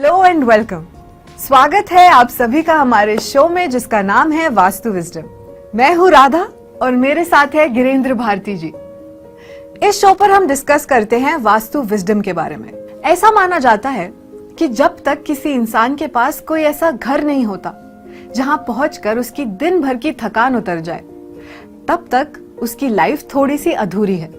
Hello and welcome. स्वागत है आप सभी का हमारे शो में जिसका नाम है वास्तु विजडम। मैं हूँ राधा और मेरे साथ है गिरेंद्र भारती जी। इस शो पर हम डिस्कस करते हैं वास्तु विजडम के बारे में। ऐसा माना जाता है कि जब तक किसी इंसान के पास कोई ऐसा घर नहीं होता जहां पहुंचकर उसकी दिन भर की थकान उतर जाए, तब तक उसकी लाइफ थोड़ी सी अधूरी है।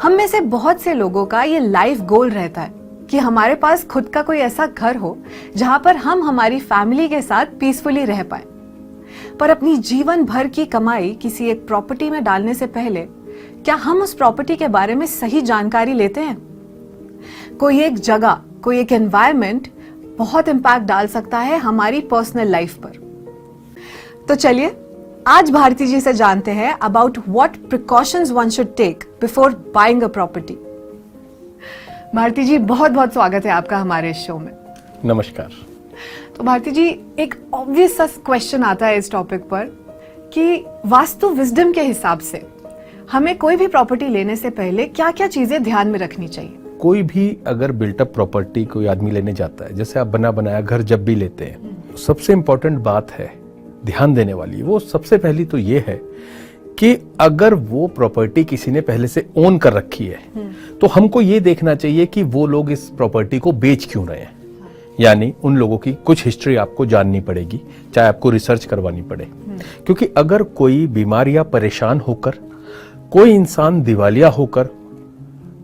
हम में से बहुत से लोगों का ये लाइफ गोल रहता है कि हमारे पास खुद का कोई ऐसा घर हो जहां पर हम हमारी फैमिली के साथ पीसफुली रह पाए। पर अपनी जीवन भर की कमाई किसी एक प्रॉपर्टी में डालने से पहले क्या हम उस प्रॉपर्टी के बारे में सही जानकारी लेते हैं? कोई एक जगह, कोई एक एनवायरनमेंट बहुत इंपैक्ट डाल सकता है हमारी पर्सनल लाइफ पर। तो चलिए आज भारती जी से जानते हैं about what precautions one should take before buying a property. Bharati ji, बहुत बहुत स्वागत है आपका हमारे इस शो में। नमस्कार। तो भारती जी, एक ऑब्वियस सा क्वेश्चन आता है इस टॉपिक पर कि वास्तु विजडम के हिसाब से हमें कोई भी प्रॉपर्टी लेने से पहले क्या क्या चीजें ध्यान में रखनी चाहिए? कोई भी अगर बिल्टअप प्रॉपर्टी कोई आदमी लेने जाता है, जैसे आप बना बनाया घर जब भी लेते हैं, सबसे इंपॉर्टेंट बात है ध्यान देने वाली, वो सबसे पहली तो ये है कि अगर वो प्रॉपर्टी किसी ने पहले से ओन कर रखी है तो हमको ये देखना चाहिए कि वो लोग इस प्रॉपर्टी को बेच क्यों रहे हैं। यानी उन लोगों की कुछ हिस्ट्री आपको जाननी पड़ेगी, चाहे आपको रिसर्च करवानी पड़े। क्योंकि अगर कोई बीमार या परेशान होकर, कोई इंसान दिवालिया होकर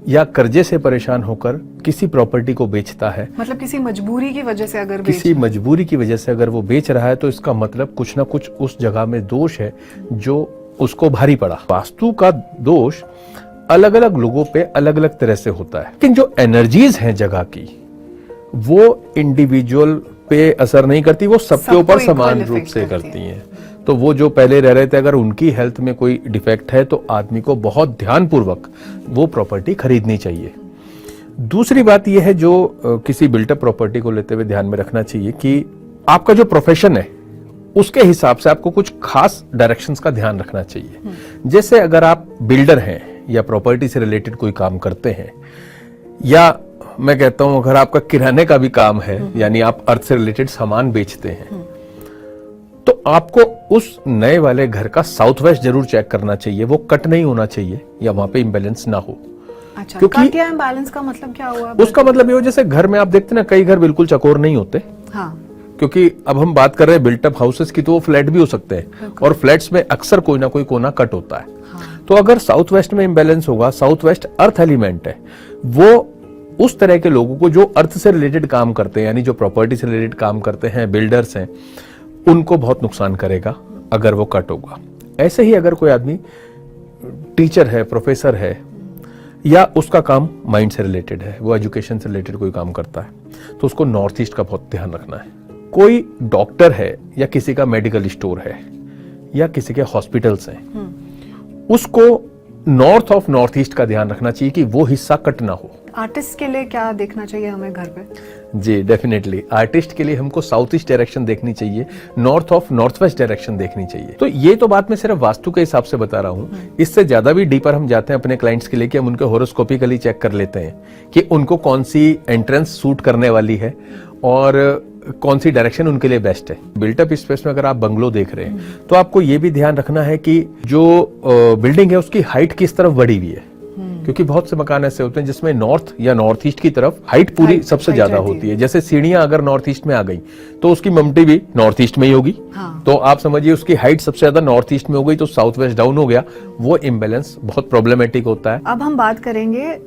या कर्जे से परेशान होकर किसी प्रॉपर्टी को बेचता है, मतलब किसी मजबूरी की वजह से अगर किसी मजबूरी की वजह से अगर वो बेच रहा है, तो इसका मतलब कुछ ना कुछ उस जगह में दोष है जो उसको भारी पड़ा। वास्तु का दोष अलग अलग लोगों पे अलग अलग तरह से होता है, लेकिन जो एनर्जीज हैं जगह की वो इंडिविजुअल पे असर नहीं करती, वो सबके ऊपर समान रूप से करती हैं। तो वो जो पहले रह रहे थे, अगर उनकी हेल्थ में कोई डिफेक्ट है तो आदमी को बहुत ध्यानपूर्वक वो प्रॉपर्टी खरीदनी चाहिए। दूसरी बात यह है जो किसी बिल्टअप प्रॉपर्टी को लेते हुए ध्यान में रखना चाहिए कि आपका जो प्रोफेशन है उसके हिसाब से आपको कुछ खास डायरेक्शंस का ध्यान रखना चाहिए। जैसे अगर आप बिल्डर हैं या प्रॉपर्टी से रिलेटेड कोई काम करते हैं, या मैं कहता हूं अगर आपका किराने का भी काम है, यानी आप अर्थ से रिलेटेड सामान बेचते हैं, तो आपको उस नए वाले घर का साउथ वेस्ट जरूर चेक करना चाहिए। वो कट नहीं होना चाहिए या वहां पे इंबैलेंस ना हो। अच्छा, कट या इंबैलेंस का मतलब क्या हुआ? उसका मतलब ये हो, जैसे घर में आप देखते हैं ना, कई घर बिल्कुल चकोर नहीं होते। हाँ। क्योंकि अब हम बात कर रहे हैं बिल्टअप हाउसेस की, तो वो फ्लैट भी हो सकते हैं और फ्लैट्स में अक्सर कोई ना कोई कोना कट होता है। हाँ। तो अगर साउथ वेस्ट में इंबैलेंस होगा, साउथ वेस्ट अर्थ एलिमेंट है, वो उस तरह के लोगों को जो अर्थ से रिलेटेड काम करते हैं, यानी जो प्रॉपर्टी से रिलेटेड काम करते हैं, बिल्डर्स हैं, उनको बहुत नुकसान करेगा अगर वो कट होगा। ऐसे ही अगर कोई आदमी टीचर है, प्रोफेसर है, या उसका काम माइंड से रिलेटेड है, वो एजुकेशन से रिलेटेड कोई काम करता है, तो उसको नॉर्थ ईस्ट का बहुत ध्यान रखना है। कोई डॉक्टर है या किसी का मेडिकल स्टोर है या किसी के हॉस्पिटल्स हैं, उसको नॉर्थ ऑफ नॉर्थ ईस्ट का ध्यान रखना चाहिए कि वो हिस्सा कट ना हो। आर्टिस्ट के लिए क्या देखना चाहिए हमें घर पे? जी डेफिनेटली, आर्टिस्ट के लिए हमको साउथ ईस्ट डायरेक्शन देखनी चाहिए, north of north west direction देखनी चाहिए। तो ये तो बात मैं सिर्फ वास्तु के हिसाब से बता रहा हूँ। इससे ज्यादा भी डीपर हम जाते हैं अपने क्लाइंट्स के लिए कि हम उनके होरोस्कोपिकली चेक कर लेते हैं कि उनको कौन सी एंट्रेंस सूट करने वाली है और कौन सी डायरेक्शन उनके लिए बेस्ट है। बिल्टअप स्पेस में अगर आप बंगलो देख रहे हैं तो आपको ये भी ध्यान रखना है कि जो बिल्डिंग है उसकी हाइट किस तरफ बढ़ी हुई है, क्योंकि बहुत से मकान ऐसे होते हैं जिसमें नॉर्थ या नॉर्थ ईस्ट की तरफ हाइट पूरी सबसे ज्यादा होती है। जैसे सीढ़ियां अगर नॉर्थ ईस्ट में आ गई तो उसकी ममटी भी नॉर्थ ईस्ट में ही होगी। हाँ। तो आप समझिए उसकी हाइट सबसे ज्यादा नॉर्थ ईस्ट में हो गई तो साउथ वेस्ट डाउन हो गया, वो इम्बैलेंस बहुत प्रॉब्लमेटिक होता है। अब हम बात करेंगे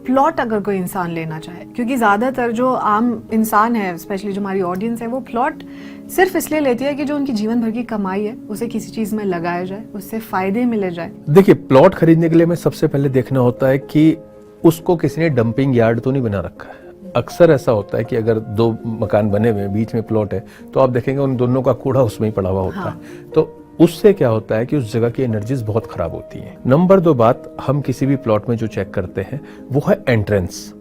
प्लॉट अगर कोई इंसान लेना चाहे, क्योंकि ज्यादातर जो आम इंसान है, स्पेशली जो हमारी ऑडियंस है, वो प्लॉट सिर्फ इसलिए लेती है कि जो उनकी जीवन भर की कमाई है उसे किसी चीज में लगाया जाए, उससे फायदे मिले जाए। देखिए, प्लॉट खरीदने के लिए हमें सबसे पहले देखना होता है कि उसको किसी ने डंपिंग यार्ड तो नहीं बना रखा है। अक्सर ऐसा होता है कि अगर दो मकान बने हुए हैं, बीच में प्लॉट है, तो आप देखेंगे उन दोनों का कूड़ा उसमें ही पड़ा हुआ होता है। तो उससे क्या होता है कि उस जगह की एनर्जीज बहुत खराब होती हैं। नंबर 2 बात हम किसी भी प्लॉट में जो चेक करते हैं वो है एंट्रेंस।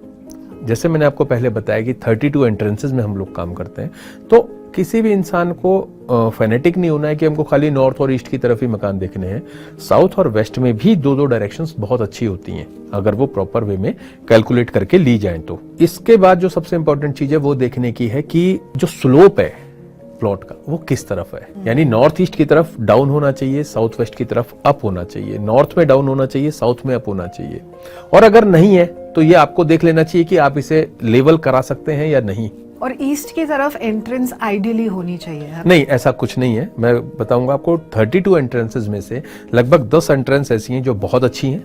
जैसे मैंने आपको पहले बताया कि 32 एंट्रेंसेस में हम लोग काम करते हैं, तो किसी भी इंसान को फेनेटिक नहीं होना है कि हमको खाली नॉर्थ और ईस्ट की तरफ ही मकान देखने हैं। साउथ और वेस्ट में भी दो दो डायरेक्शंस बहुत अच्छी होती हैं अगर वो प्रॉपर वे में कैलकुलेट करके ली जाए तो। इसके बाद जो सबसे इंपॉर्टेंट चीज है वो देखने की है कि जो स्लोप है प्लॉट का वो किस तरफ है, यानी नॉर्थ ईस्ट की तरफ डाउन होना चाहिए, साउथ वेस्ट की तरफ अप होना चाहिए, नॉर्थ में डाउन होना चाहिए, साउथ में अप होना चाहिए। और अगर नहीं है तो ये आपको देख लेना चाहिए कि आप इसे लेवल करा सकते हैं या नहीं। और ईस्ट की तरफ एंट्रेंस आइडियली होनी चाहिए है? नहीं, ऐसा कुछ नहीं है। मैं बताऊंगा आपको 32 एंट्रेंसेस में से लगभग 10 एंट्रेंस ऐसी हैं जो बहुत अच्छी हैं,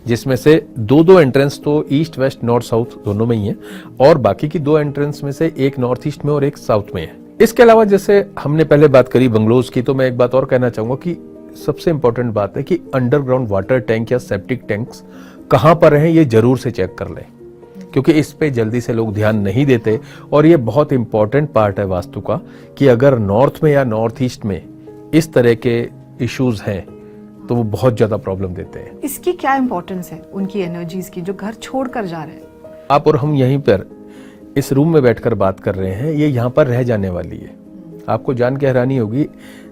जिसमें से दो एंट्रेंस तो ईस्ट वेस्ट नॉर्थ साउथ दोनों में ही है, और बाकी की 2 एंट्रेंस में से एक नॉर्थ ईस्ट में और एक साउथ में है। इसके अलावा जैसे हमने पहले बात करी बंगलोज की, तो मैं एक बात और कहना चाहूंगा कि सबसे इंपॉर्टेंट बात है कि अंडरग्राउंड वाटर टैंक या सेप्टिक टैंक्स कहां पर हैं ये जरूर से चेक कर लें, क्योंकि इस पे जल्दी से लोग ध्यान नहीं देते। और ये बहुत इंपॉर्टेंट पार्ट है वास्तु का कि अगर नॉर्थ में या नॉर्थ ईस्ट में इस तरह के इश्यूज हैं तो वो बहुत ज्यादा प्रॉब्लम देते हैं। इसकी क्या इंपॉर्टेंस है उनकी एनर्जीज की जो घर छोड़कर जा रहे हैं? आप और हम यहीं पर इस रूम में बैठकर बात कर रहे हैं, ये यहाँ पर रह जाने वाली है। आपको जान के हैरानी होगी,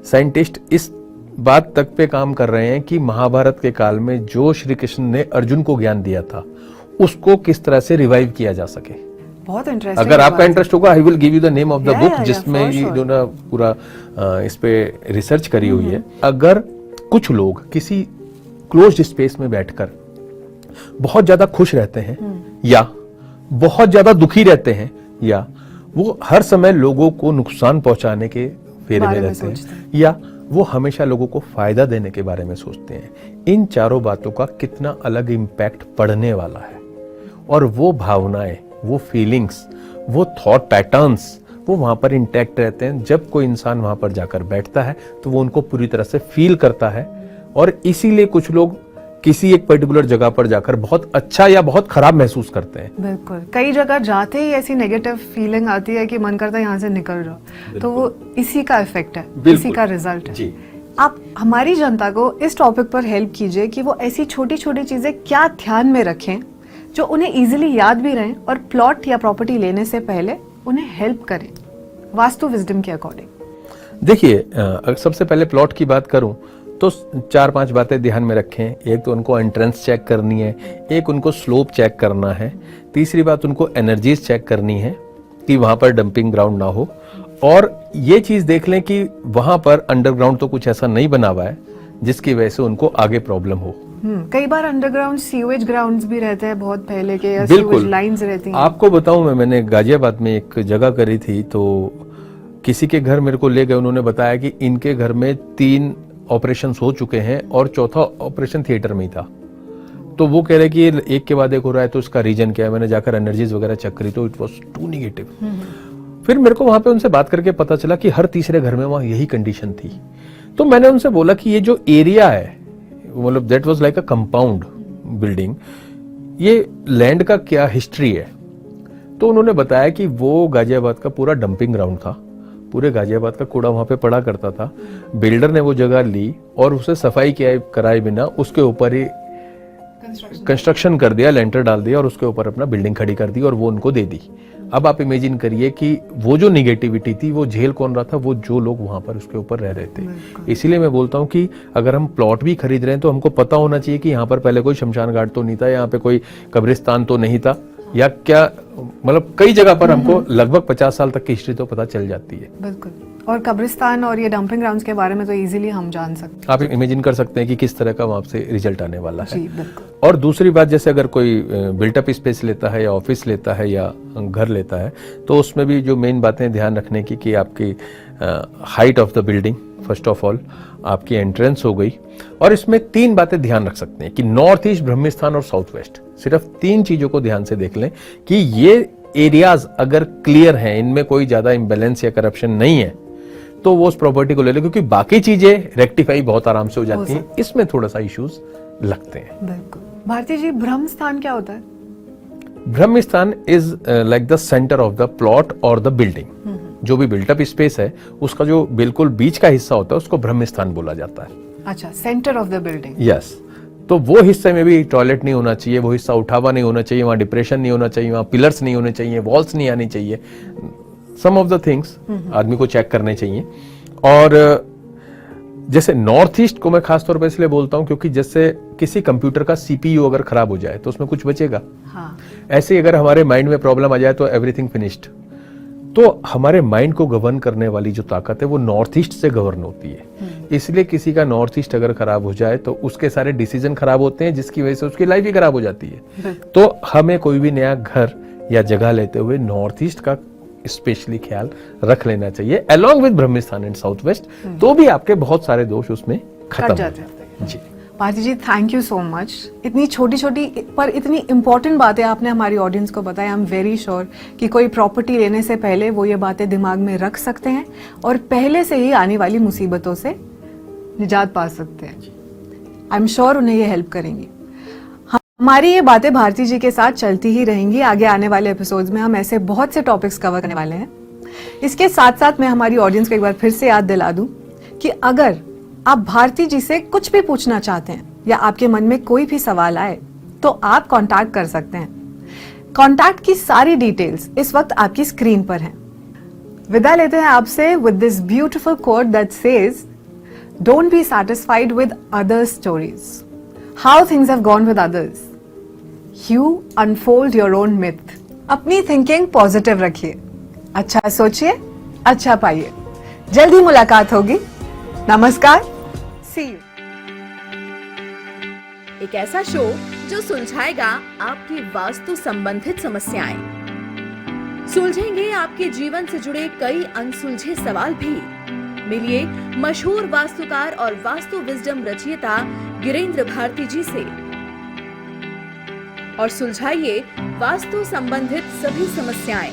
साइंटिस्ट इस बात तक पे काम कर रहे हैं कि महाभारत के काल में जो श्री कृष्ण ने अर्जुन को ज्ञान दिया था उसको किस तरह से रिवाइव किया जा सके। बहुत इंटरेस्टिंग। अगर आपका इंटरेस्ट होगा, I will give you the name of the book जिसमें ये जो ना पूरा इस पे रिसर्च करी हुई है। अगर कुछ लोग किसी क्लोज्ड स्पेस में बैठकर बहुत ज्यादा खुश रहते हैं या बहुत ज्यादा दुखी रहते हैं या वो हर समय लोगों को नुकसान पहुंचाने के फेरे में रहते हैं या वो हमेशा लोगों को फायदा देने के बारे में सोचते हैं, इन चारों बातों का कितना अलग इम्पैक्ट पड़ने वाला है। और वो भावनाएं, वो फीलिंग्स, वो थॉट पैटर्न्स वो वहां पर इंटैक्ट रहते हैं। जब कोई इंसान वहां पर जाकर बैठता है तो वो उनको पूरी तरह से फील करता है, और इसीलिए कुछ लोग किसी एक पर्टिकुलर जगह पर जाकर बहुत अच्छा या बहुत खराब महसूस करते हैं। बिल्कुल, कई जगह जाते ही ऐसी नेगेटिव फीलिंग आती है कि मन करता है यहाँ से निकल जाओ, तो वो इसी का इफेक्ट है, इसी का रिजल्ट है जी। आप हमारी जनता को इस टॉपिक पर हेल्प कीजिए कि वो ऐसी छोटी छोटी चीजें क्या ध्यान में रखें जो उन्हें इजीली याद भी रहें और प्लॉट या प्रॉपर्टी लेने से पहले उन्हें हेल्प करें वास्तु विजडम के अकॉर्डिंग। देखिए, सबसे पहले प्लॉट की बात करूं तो 4-5 बातें ध्यान में रखें। एक तो उनको एंट्रेंस चेक करनी है, एक उनको स्लोप चेक करना है, तीसरी बात उनको एनर्जीज चेक करनी है कि वहां पर डंपिंग ग्राउंड ना हो, और ये चीज देख लें कि वहां पर अंडरग्राउंड तो कुछ ऐसा नहीं बना हुआ है जिसकी वजह से उनको आगे प्रॉब्लम हो। कई बार अंडरग्राउंड सीवेज ग्राउंड्स भी रहते हैं बहुत पहले के, या सीवेज लाइंस रहती हैं। आपको बताऊं, मैंने गाजियाबाद में एक जगह करी थी, तो किसी के घर मेरे को ले गए, उन्होंने बताया कि इनके घर में 3 ऑपरेशन हो चुके हैं और चौथा ऑपरेशन थिएटर में ही था। तो वो कह रहे कि ये एक के बाद एक हो रहा है, तो इसका रीजन क्या है। मैंने जाकर एनर्जीज वगैरह चेक करी तो इट वाज टू नेगेटिव। फिर मेरे को वहां पे उनसे बात करके पता चला कि हर तीसरे घर में वहां यही कंडीशन थी। तो मैंने उनसे बोला कि ये जो एरिया है, मतलब that was like a compound building, ये लैंड का क्या हिस्ट्री है। तो उन्होंने बताया कि वो गाजियाबाद का पूरा डंपिंग ग्राउंड था, पूरे गाजियाबाद का कूड़ा वहां पे पड़ा करता था। बिल्डर ने वो जगह ली और उसे सफाई कराए बिना उसके ऊपर ही कंस्ट्रक्शन कर दिया, लेंटर डाल दिया और उसके ऊपर अपना बिल्डिंग खड़ी कर दी और वो उनको दे दी। अब आप इमेजिन करिए कि वो जो निगेटिविटी थी वो झेल कौन रहा था, वो जो लोग वहां पर उसके ऊपर रह रहे थे। इसीलिए मैं बोलता हूं कि अगर हम प्लॉट भी खरीद रहे हैं तो हमको पता होना चाहिए कि यहाँ पर पहले कोई शमशान घाट तो नहीं था, यहाँ पे कोई कब्रिस्तान तो नहीं था, या क्या, मतलब कई जगह पर हमको लगभग 50 साल तक की हिस्ट्री तो पता चल जाती है। बिल्कुल, और कब्रिस्तान और ये डंपिंग ग्राउंड्स के बारे में तो इजीली हम जान सकते हैं। आप इमेजिन कर सकते हैं कि किस तरह का वहां से रिजल्ट आने वाला है। जी, बिल्कुल। और दूसरी बात, जैसे अगर कोई बिल्टअप स्पेस लेता है या ऑफिस लेता है या घर लेता है, तो उसमें भी जो मेन बातें ध्यान रखने की कि आपकी height of the building, first of all आपकी एंट्रेंस हो गई। और इसमें 3 बातें ध्यान रख सकते हैं कि नॉर्थ ईस्ट, ब्रह्मिस्थान और साउथ वेस्ट, सिर्फ 3 चीजों को ध्यान से देख लें कि ये एरियाज अगर क्लियर हैं, इनमें कोई ज्यादा इम्बैलेंस या करप्शन नहीं है, तो वो उस प्रॉपर्टी को ले ले, क्योंकि बाकी चीजें रेक्टिफाई बहुत आराम से हो जाती हैं, इसमें थोड़ा सा इश्यूज लगते हैं। बिल्कुल। भारती जी, ब्रह्म स्थान क्या होता है? ब्रह्म स्थान is like the centre of the plot और द बिल्डिंग। जो भी बिल्टअप स्पेस है उसका जो बिल्कुल बीच का हिस्सा होता है उसको ब्रह्म स्थान बोला जाता है। अच्छा, centre of the building. Yes, तो वो हिस्से में भी टॉयलेट नहीं होना चाहिए, वो हिस्सा उठावा नहीं होना चाहिए, वहां डिप्रेशन नहीं होना चाहिए, वहां पिलर्स नहीं होने चाहिए, वॉल्स नहीं आनी चाहिए, सम ऑफ द थिंग्स आदमी को चेक करने चाहिए। और जैसे नॉर्थ ईस्ट को मैं खास तौर पर इसलिए बोलता हूं क्योंकि जैसे किसी कंप्यूटर का सीपीयू अगर खराब हो जाए तो उसमें कुछ बचेगा। हाँ। ऐसे ही अगर हमारे माइंड में प्रॉब्लम आ जाए तो एवरीथिंग फिनिश्ड। तो हमारे माइंड को गवर्न करने वाली जो ताकत है वो नॉर्थ ईस्ट से गवर्न होती है। इसलिए किसी का नॉर्थ ईस्ट अगर खराब हो जाए तो उसके सारे डिसीजन खराब होते हैं, जिसकी वजह से उसकी लाइफ ही खराब हो जाती है। तो हमें कोई भी नया घर या जगह लेते हुए नॉर्थ ईस्ट का स्पेशली ख्याल रख लेना चाहिए, along with Brahmasthan and south west. तो भी आपके बहुत सारे दोष उसमें खत्म हो जाते हैं। जी भारती जी, थैंक यू सो मच। इतनी छोटी छोटी पर इतनी इंपॉर्टेंट बातें आपने हमारी ऑडियंस को बताई। आई एम वेरी श्योर कि कोई प्रॉपर्टी लेने से पहले वो ये बातें दिमाग में रख सकते हैं और पहले से ही आने वाली मुसीबतों से निजात पा सकते हैं। आई एम श्योर उन्हें ये हेल्प करेंगी। हमारी ये बातें भारती जी के साथ चलती ही रहेंगी। आगे आने वाले एपिसोड्स में हम ऐसे बहुत से टॉपिक्स कवर करने वाले हैं। इसके साथ साथ मैं हमारी ऑडियंस को एक बार फिर से याद दिला दूं कि अगर आप भारती जी से कुछ भी पूछना चाहते हैं या आपके मन में कोई भी सवाल आए तो आप कांटेक्ट कर सकते हैं। कांटेक्ट की सारी डिटेल्स इस वक्त आपकी स्क्रीन पर हैं। विदा लेते हैं आपसे with this beautiful coat that says, don't be satisfied with others stories, how things have gone with others, you unfold your own myth. अपनी थिंकिंग पॉजिटिव रखिए, अच्छा सोचिए, अच्छा पाइए। जल्दी मुलाकात होगी। नमस्कार, सी यू। एक ऐसा शो जो सुलझाएगा आपकी वास्तु संबंधित समस्याएं, सुलझेंगे आपके जीवन से जुड़े कई अनसुलझे सवाल भी। मिलिए मशहूर वास्तुकार और वास्तु विजडम रचयिता गिरेंद्र भारती जी से और सुलझाइए वास्तु संबंधित सभी समस्याएं।